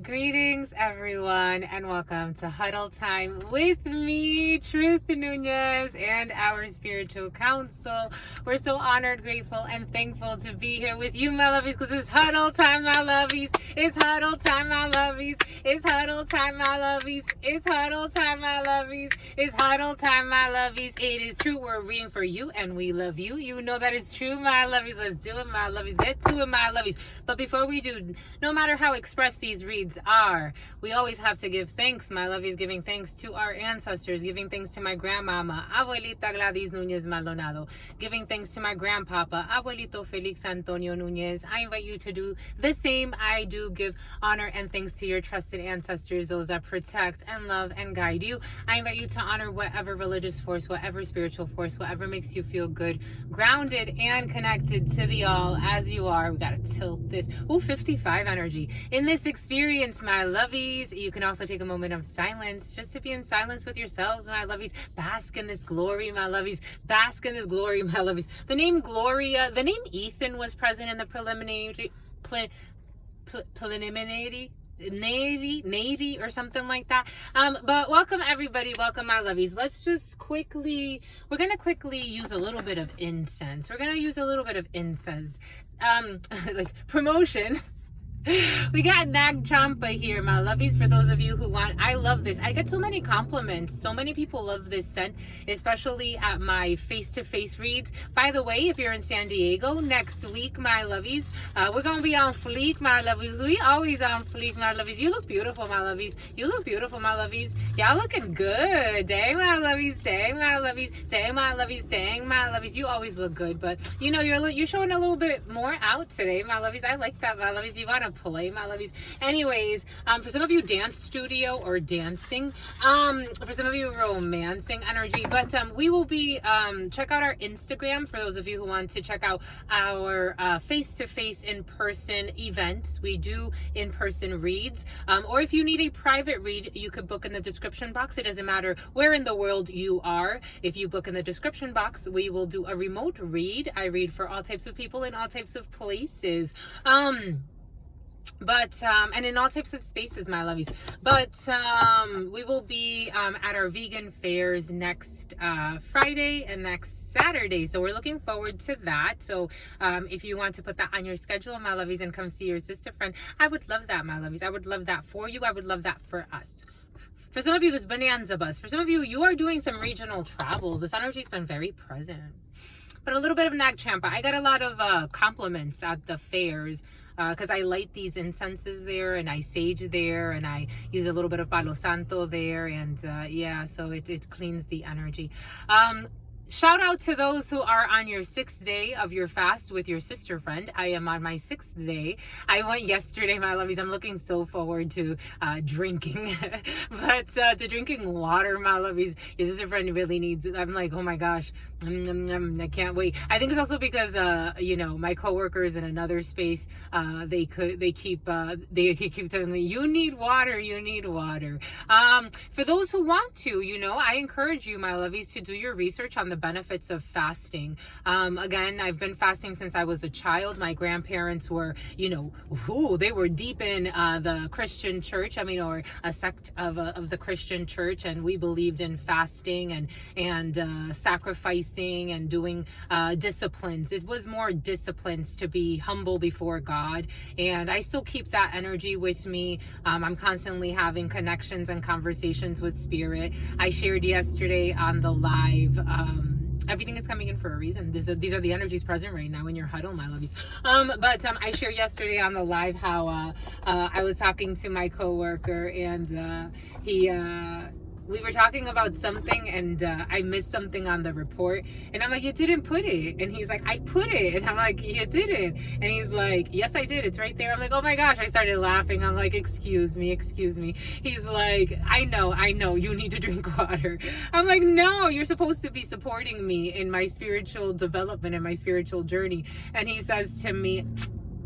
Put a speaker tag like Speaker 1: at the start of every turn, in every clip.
Speaker 1: Greetings, everyone, and welcome to Huddle Time with me, Truth Nunez, and our spiritual council. We're so honored, grateful, and thankful to be here with you, my lovies, because it's Huddle Time, my lovies. It's Huddle Time, my lovies. It's Huddle Time, my lovies. It's Huddle Time, my lovies. It's Huddle Time, my lovies. It is true. We're reading for you, and we love you. You know that it's true, my lovies. Let's do it, my lovies. Get to it, my lovies. But before we do, no matter how expressed these reads are, we always have to give thanks. My lovies, giving thanks to our ancestors, giving thanks to my grandmama, Abuelita Gladys Nunez Maldonado, giving thanks to my grandpapa, Abuelito Felix Antonio Nunez. I invite you to do the same. I do give honor and thanks to your trusted ancestors, those that protect and love and guide you. I invite you to honor whatever religious force, whatever spiritual force, whatever makes you feel good, grounded and connected to the all as you are. We gotta tilt this. 55 energy in this experience, my lovies. You can also take a moment of silence just to be in silence with yourselves, my lovies. Bask in this glory, my lovies. Bask in this glory, my lovies. The name Gloria, the name Ethan was present in the preliminary Nady or something like that. But welcome everybody, welcome my lovies. Let's just we're gonna quickly use a little bit of incense. We're gonna use a little bit of incense. Like promotion. We got Nag Champa here, my lovies, for those of you who want. I love this. I get so many compliments. So many people love this scent, especially at my face-to-face reads. By the way, if you're in San Diego next week, my lovies, we're going to be on fleek, my lovies. We always on fleek, my lovies. You look beautiful, my lovies. You look beautiful, my lovies. Y'all looking good. Dang, my lovies. Dang, my lovies. Dang, my lovies. Dang, my lovies. You always look good, but you know, you're showing a little bit more out today, my lovies. I like that, my lovies. You want to play, my lovies. Anyways, for some of you dance studio or dancing, for some of you romancing energy, but we will be check out our Instagram for those of you who want to check out our face-to-face in-person events. We do in-person reads, or if you need a private read, you could book in the description box. It doesn't matter where in the world you are. If you book in the description box, we will do a remote read. I read for all types of people in all types of places. And in all types of spaces, my lovies. But we will be at our vegan fairs next Friday and next Saturday. So we're looking forward to that. So if you want to put that on your schedule, my lovies, and come see your sister friend, I would love that, my lovies. I would love that for you. I would love that for us. For some of you, this Bonanza Bus. For some of you, you are doing some regional travels. This energy's been very present. But a little bit of Nag Champa. I got a lot of compliments at the fairs because I light these incenses there, and I sage there, and I use a little bit of Palo Santo there, and yeah, so it cleans the energy. Shout out to those who are on your 6th day of your fast with your sister friend. I am on my 6th day. I went yesterday, my lovies. I'm looking so forward to drinking, but to drinking water, my lovies. Your sister friend really needs it. I'm like, oh my gosh, I can't wait. I think it's also because you know, my coworkers in another space, they keep telling me, you need water, you need water. For those who want to, you know, I encourage you, my lovies, to do your research on the benefits of fasting. Again, I've been fasting since I was a child. My grandparents were, you know, they were deep in the Christian church. I mean, or a sect of the Christian church, and we believed in fasting and sacrificing and doing disciplines. It was more disciplines to be humble before God, and I still keep that energy with me. I'm constantly having connections and conversations with Spirit. I shared yesterday on the live. Everything is coming in for a reason. These are the energies present right now in your huddle, my lovies. But I shared yesterday on the live how I was talking to my coworker, and we were talking about something, and I missed something on the report, and I'm like, you didn't put it. And he's like, I put it. And I'm like, you didn't. And he's like, yes, I did. It's right there. I'm like, oh my gosh. I started laughing. I'm like, excuse me. He's like, I know you need to drink water. I'm like, no, you're supposed to be supporting me in my spiritual development and my spiritual journey. And he says to me,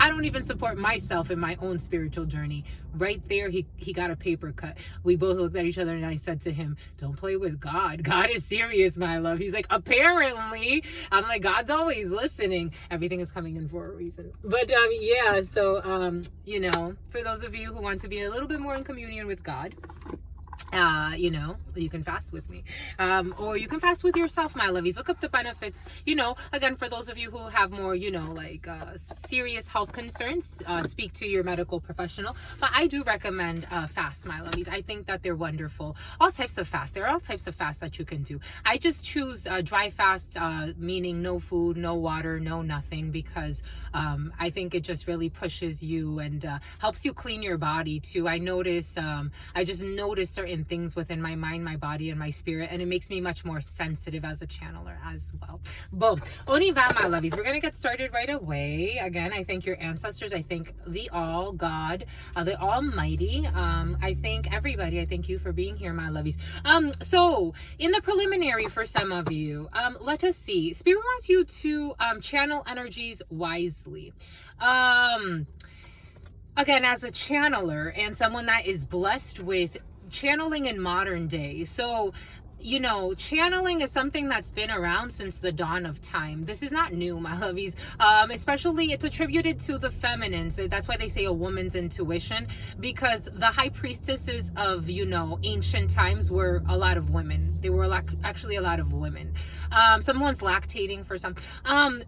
Speaker 1: I don't even support myself in my own spiritual journey. Right there, he got a paper cut. We both looked at each other and I said to him, don't play with God. God is serious, my love. He's like, apparently. I'm like, God's always listening. Everything is coming in for a reason. But yeah, so, you know, for those of you who want to be a little bit more in communion with God, you know, you can fast with me, or you can fast with yourself, my lovies. Look up the benefits, you know, again, for those of you who have more, you know, like serious health concerns, speak to your medical professional. But I do recommend fasts, my lovies. I think that they're wonderful. All types of fasts. There are all types of fasts that you can do. I just choose dry fast, meaning no food, no water, no nothing, because I think it just really pushes you and helps you clean your body too. I just notice certain things within my mind, my body, and my spirit, and it makes me much more sensitive as a channeler as well. Boom. Oniva, my lovies. We're gonna get started right away. Again, I thank your ancestors. I thank the all God, the Almighty. I thank everybody. I thank you for being here, my lovies. So in the preliminary for some of you, let us see. Spirit wants you to channel energies wisely. Again, as a channeler and someone that is blessed with channeling in modern day. So, you know, channeling is something that's been around since the dawn of time. This is not new, my lovies. Especially it's attributed to the feminines. That's why they say a woman's intuition, because the high priestesses of, you know, ancient times were a lot of women. They were actually a lot of women. Someone's lactating for some.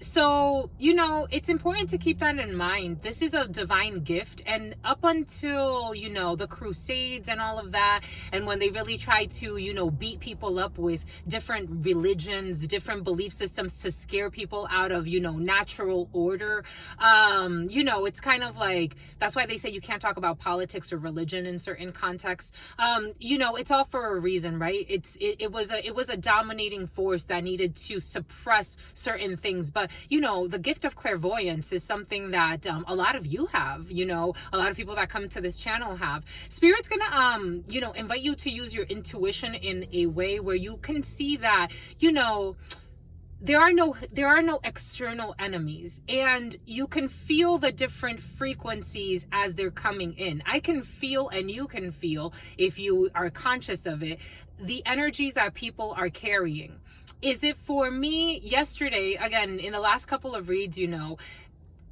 Speaker 1: So, you know, it's important to keep that in mind. This is a divine gift. And up until, you know, the Crusades and all of that, and when they really tried to, you know, beat people up with different religions, different belief systems to scare people out of, you know, natural order. You know, it's kind of like, that's why they say you can't talk about politics or religion in certain contexts. You know, it's all for a reason, right? It was a dominating force that needed to suppress certain things. But, you know, the gift of clairvoyance is something that a lot of you have, you know, a lot of people that come to this channel have. Spirit's gonna, you know, invite you to use your intuition in a way where you can see that, you know, there are no external enemies, and you can feel the different frequencies as they're coming in. I can feel, and you can feel, if you are conscious of it, the energies that people are carrying. Is it for me? Yesterday, again, in the last couple of reads, you know,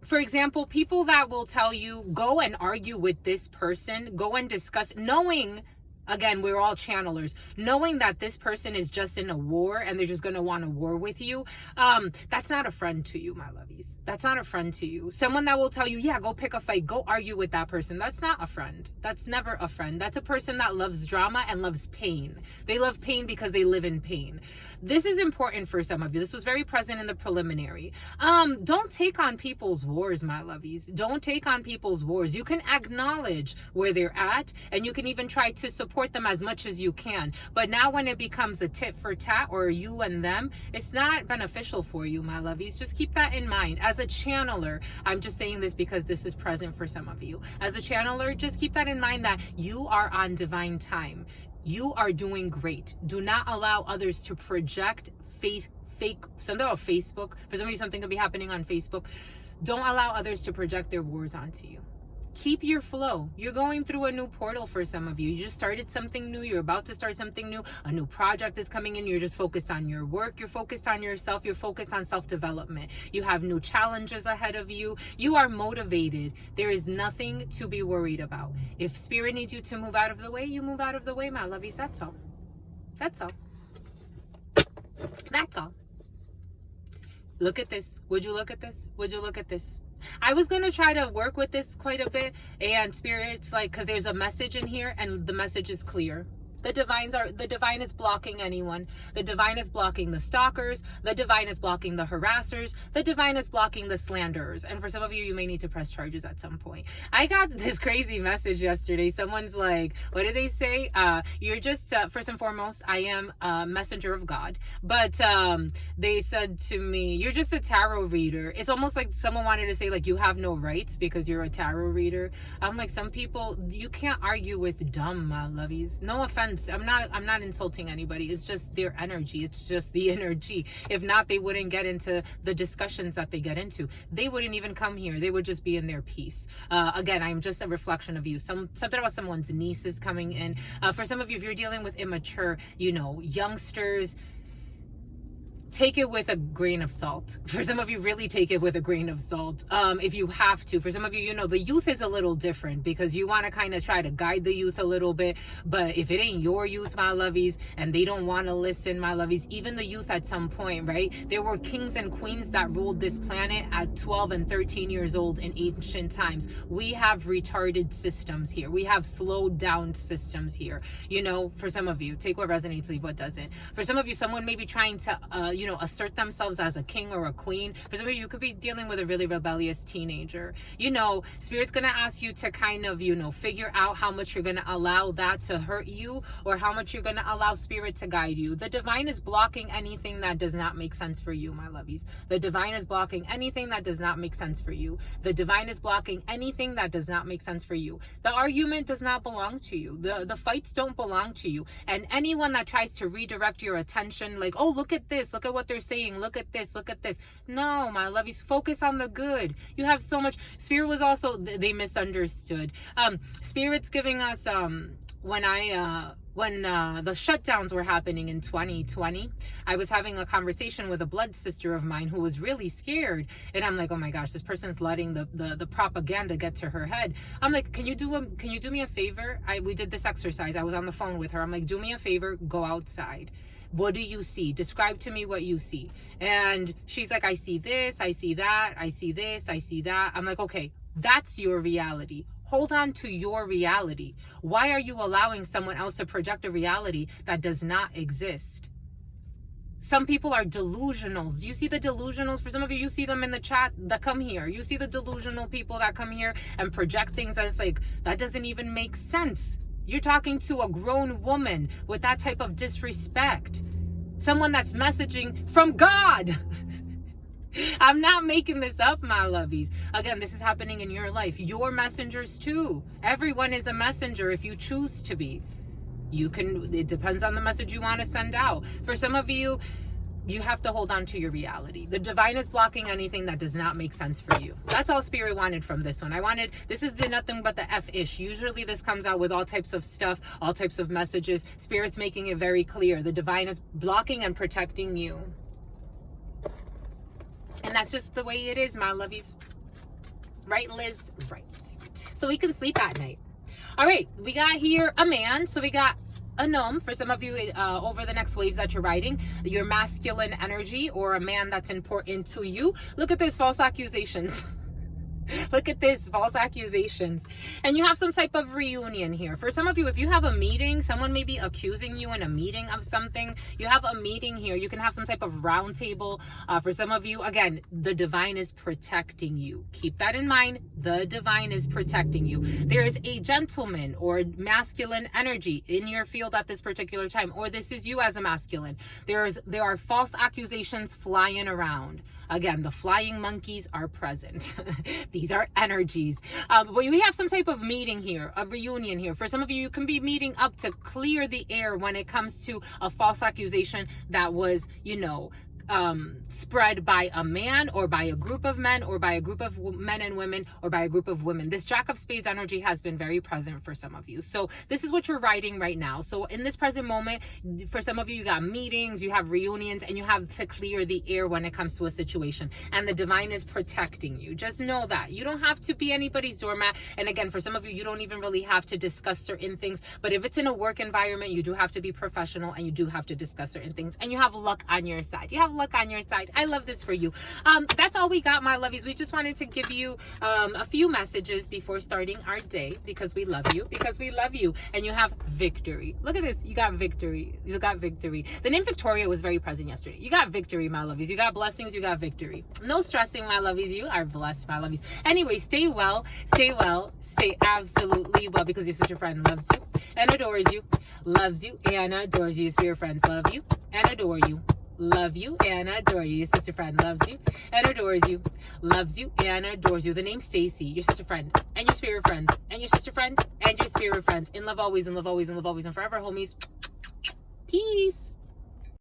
Speaker 1: for example, people that will tell you, go and argue with this person, go and discuss, knowing, again, we're all channelers, knowing that this person is just in a war and they're just going to want a war with you. That's not a friend to you, my lovies. That's not a friend to you. Someone that will tell you, yeah, go pick a fight, go argue with that person. That's not a friend. That's never a friend. That's a person that loves drama and loves pain. They love pain because they live in pain. This is important for some of you. This was very present in the preliminary. Don't take on people's wars, my lovies. Don't take on people's wars. You can acknowledge where they're at, and you can even try to support them as much as you can. But now when it becomes a tit for tat, or you and them, it's not beneficial for you, my lovies. Just keep that in mind. As a channeler, I'm just saying this because this is present for some of you. As a channeler, just keep that in mind, that you are on divine time. You are doing great. Do not allow others to project fake something about Facebook. For some of you, something could be happening on Facebook. Don't allow others to project their wars onto you. Keep your flow. You're going through a new portal for some of you. You just started something new. You're about to start something new. A new project is coming in. You're just focused on your work. You're focused on yourself. You're focused on self-development. You have new challenges ahead of you. You are motivated. There is nothing to be worried about. If Spirit needs you to move out of the way, you move out of the way, my lovies. That's all. That's all. That's all. Look at this. Would you look at this? Would you look at this? I was going to try to work with this quite a bit, and Spirit's like, because there's a message in here and the message is clear. The divine is blocking anyone. The divine is blocking the stalkers. The divine is blocking the harassers. The divine is blocking the slanderers. And for some of you, you may need to press charges at some point. I got this crazy message yesterday. Someone's like, what did they say? You're just, first and foremost, I am a messenger of God. But they said to me, you're just a tarot reader. It's almost like someone wanted to say, like, you have no rights because you're a tarot reader. I'm like, some people, you can't argue with dumb lovies. No offense offense. I'm not insulting anybody. It's just their energy. It's just the energy. If not, they wouldn't get into the discussions that they get into. They wouldn't even come here. They would just be in their peace. Again, I'm just a reflection of you. Something about someone's niece is coming in. For some of you, if you're dealing with immature, youngsters, take it with a grain of salt. For some of you, really take it with a grain of salt. If you have to. For some of you, the youth is a little different because you want to kind of try to guide the youth a little bit. But if it ain't your youth, my lovies, and they don't want to listen, my lovies, even the youth at some point, right? There were kings and queens that ruled this planet at 12 and 13 years old in ancient times. We have retarded systems here. We have slowed down systems here. For some of you, take what resonates, leave what doesn't. For some of you, someone may be trying to, assert themselves as a king or a queen. For some of you could be dealing with a really rebellious teenager. Spirit's going to ask you to kind of, figure out how much you're going to allow that to hurt you or how much you're going to allow spirit to guide you. The divine is blocking anything that does not make sense for you, my lovies. The divine is blocking anything that does not make sense for you. The divine is blocking anything that does not make sense for you. The argument does not belong to you. The fights don't belong to you. And anyone that tries to redirect your attention, like, oh, look at this, look at what they're saying, look at this. No, my lovies, focus on the good. You have so much. Spirit was also, they misunderstood. Spirit's giving us, when the shutdowns were happening in 2020, I was having a conversation with a blood sister of mine who was really scared. And I'm like, oh my gosh, this person's letting the propaganda get to her head. I'm like, can you do me a favor? We did this exercise. I was on the phone with her. I'm like, do me a favor, go outside. What do you see? Describe to me what you see. And she's like, I see this, I see that, I see this, I see that. I'm like, okay, that's your reality. Hold on to your reality. Why are you allowing someone else to project a reality that does not exist? Some people are delusionals. You see the delusionals? For some of you, you see them in the chat that come here. You see the delusional people that come here and project things as like, that doesn't even make sense. You're talking to a grown woman with that type of disrespect. Someone that's messaging from God. I'm not making this up, my lovies. Again, this is happening in your life. You're messengers too. Everyone is a messenger if you choose to be. It depends on the message you want to send out. For some of you, you have to hold on to your reality. The divine is blocking anything that does not make sense for you. That's all Spirit wanted from this one. This is nothing but the F-ish. Usually this comes out with all types of stuff, all types of messages. Spirit's making it very clear. The divine is blocking and protecting you. And that's just the way it is, my lovies. Right, Liz? Right. So we can sleep at night. All right, we got here a man. So we got a gnome. For some of you, over the next waves that you're riding, your masculine energy or a man that's important to you. Look at this, false accusations. Look at this, false accusations. And you have some type of reunion here. For some of you, if you have a meeting, someone may be accusing you in a meeting of something. You have a meeting here. You can have some type of round table. For some of you, again, the divine is protecting you. Keep that in mind. The divine is protecting you. There is a gentleman or masculine energy in your field at this particular time, or this is you as a masculine. There are false accusations flying around. Again, the flying monkeys are present. These are energies. But we have some type of meeting here, a reunion here. For some of you, you can be meeting up to clear the air when it comes to a false accusation that was, spread by a man or by a group of men or by a group of men and women or by a group of women. This Jack of Spades energy has been very present for some of you. So this is what you're writing right now. So in this present moment, for some of you, you got meetings, you have reunions, and you have to clear the air when it comes to a situation. And the divine is protecting you. Just know that. You don't have to be anybody's doormat. And again, for some of you, you don't even really have to discuss certain things. But if it's in a work environment, you do have to be professional and you do have to discuss certain things. And you have luck on your side. You have luck on your side. I love this for you. That's all we got, my lovies. We just wanted to give you a few messages before starting our day because we love you, and you have victory. Look at this. You got victory. The name Victoria was very present yesterday. You got victory, my lovies. You got blessings. You got victory. No stressing, my lovies. You are blessed, my lovies. Anyway, stay well, stay absolutely well, because your sister friend loves you and adores you, loves you and adores you. Spirit friends love you and adore you. love you and adore you. Your sister friend loves you and adores you, loves you and adores you. The name Stacy, your sister friend and your spirit friends and your sister friend and your spirit friends. In love always, in love always, in love always, and forever, homies. Peace.